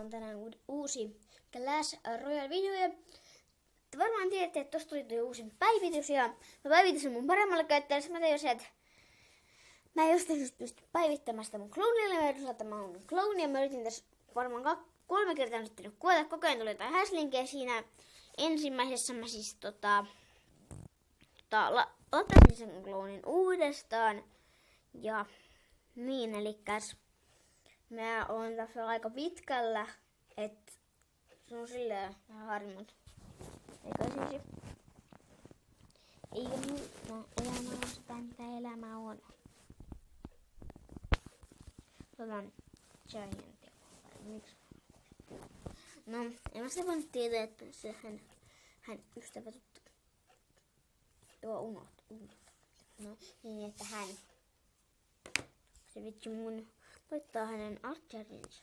On tänään uusi Clash Royale video ja te varmaan tiedätte, että tosta tuli uusi päivitys ja mä päivitys mun paremmalla käyttäjällä. Mä tein että mä en jostain syystä pysty päivittämään sitä mun kloonilla. Mä yritin saada mun klooni ja mä yritin tässä varmaan 3 kertaa nyt kuvata. Koko ajan tuli jotain häslinkeä siinä. Ensimmäisessä mä siis ottaisin sen kloonin uudestaan. Ja niin, elikkäs mä oon tässä aika pitkällä, että se on silleen vähän harmot. Eikö siis? Eikö elämä on sitä, mitä elämä on. Otan Giantia. Miksi? No, en mä sitä voinut tietää, että se hän ystävä tuttu. Joo, unohtu. No, niin että hän. Se vitsi mun laittaa hänen archerinsa.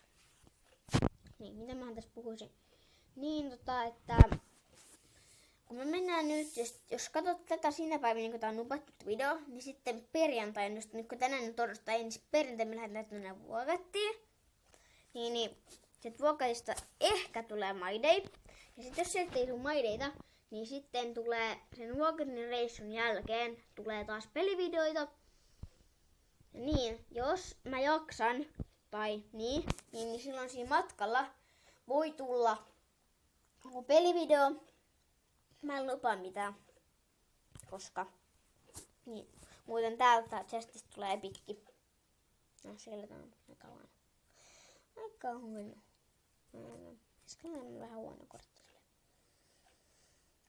Niin, mitä mä tässä puhuisin? Niin, että kun me mennään nyt, jos katsot tätä sinä päivänä, kun tää on nupattu video, niin sitten perjantaina, just nyt kun tänään on torstai, niin perjantaina me lähdetään tuonne vuokattiin. Niin sit vuokatista ehkä tulee My Day. Ja sit jos sieltä ei tule My Dayta, niin sitten tulee sen vuokatin reissun jälkeen tulee taas pelivideoita. Ja niin, jos mä jaksan, tai niin silloin siinä matkalla voi tulla pelivideo. Mä en lupaa mitään, koska niin, muuten täältä chestistä tulee pikki. No siellä tää on aika huono. Aika huono. Äsken on vähän huono kortti.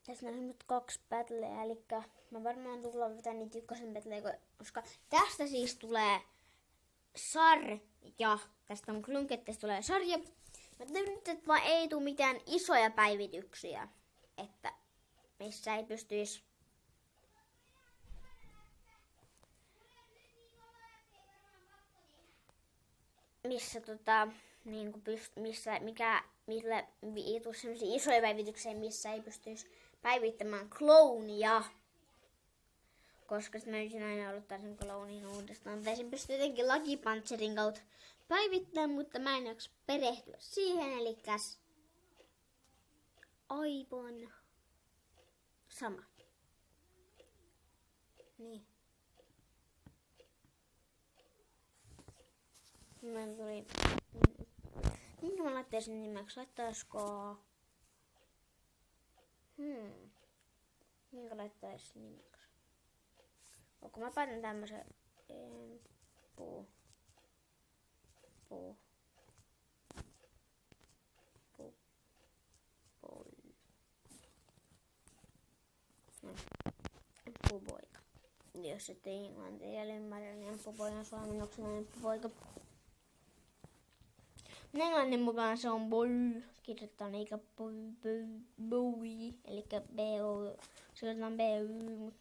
Tässä on nyt 2 battleja, eli mä varmaan tullaan vetää niitä 1 battleja, koska tästä siis tulee sarja. Tästä mun klunketteesta tulee sarja. Mä tein nyt, että vaan ei tule mitään isoja päivityksiä, että missä ei pystyisi millä ei tule sellaisia isoja päivityksiä, missä ei pystyisi päivittämään kloonia. Koska mä yritin aina odottaa sen kloonin uudestaan. Tai sen pystyy jotenkin Lucky Puncherin kautta päivittämään, mutta mä en jaksa perehtyä siihen. Elikkäs aivan sama. Niin. Mä tuli. Minkä mä laittaisin nimeksi? Laittaisko? Minkä laittaisin nimeksi? Onko mä painan tämmösen puu. Puupoika. Jos ette englantia ymmärrä, niin puupoika on suomennoksi puupoika. Englannin mukaan se on boy, kirjoitetaan eikä boy, eli B-O, kirjoitetaan B-Y,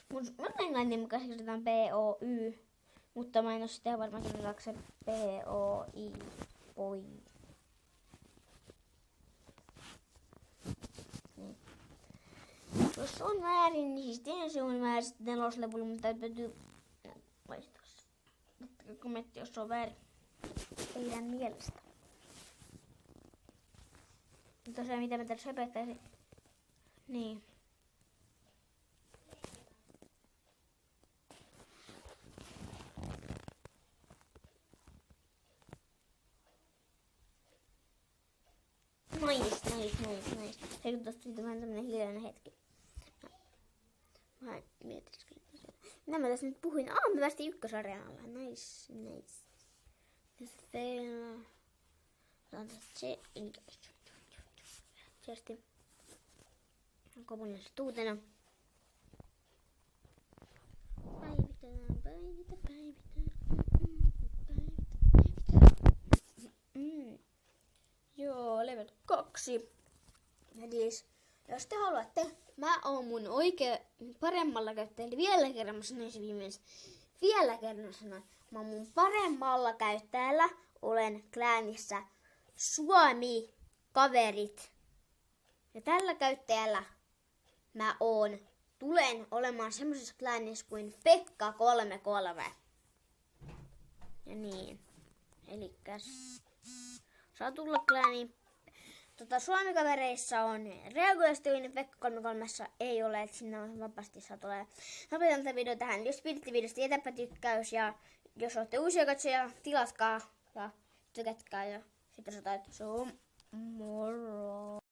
mutta englannin mukaan se kirjoitetaan B-O-Y, mutta mä en oo sitä varmaan kirjoitetaanko se B-O-I, boy. Niin. Jos on väärin, niin siis se on väärin sitten 4. levulla, mutta täytyy vaihtaa se. Kommentti, jos on väärin teidän mielestä. Tosiaan mitä mä tässä opettaisin. Niin. Nice. Se kun tosta siitä vähän tämmönen hiljainen hetki. Vähän mietiskelin. Mitä mä tässä nyt puhuin? Mä päästiin ykkösarjanalle. Nice. Chesti. Kopunissa tuutena. Päivitä. Joo, level 2. Eli jos te haluatte, mä oon mun paremmalla käyttäjällä vielä kerran, mä sanoisin viimeisen. Vielä kerran sanoin, mä oon mun paremmalla käyttäjällä, olen kläänissä Suomi-kaverit. Ja tällä käyttäjällä mä tulen olemaan semmosessa kläänissä kuin Pekka 33. Ja niin. Elikkäs saa tulla kyllä niin. Suomikavereissa on reagoistuin, Pekka 33 ei ole, että sinne on vapaasti saa tulla. Lopetan tätä video tähän. Jos piditte videosta, jätäpä tykkäys ja jos olette uusia katsojia, tilaskaa ja tykätkää ja sitten sanotaan, että se on moro.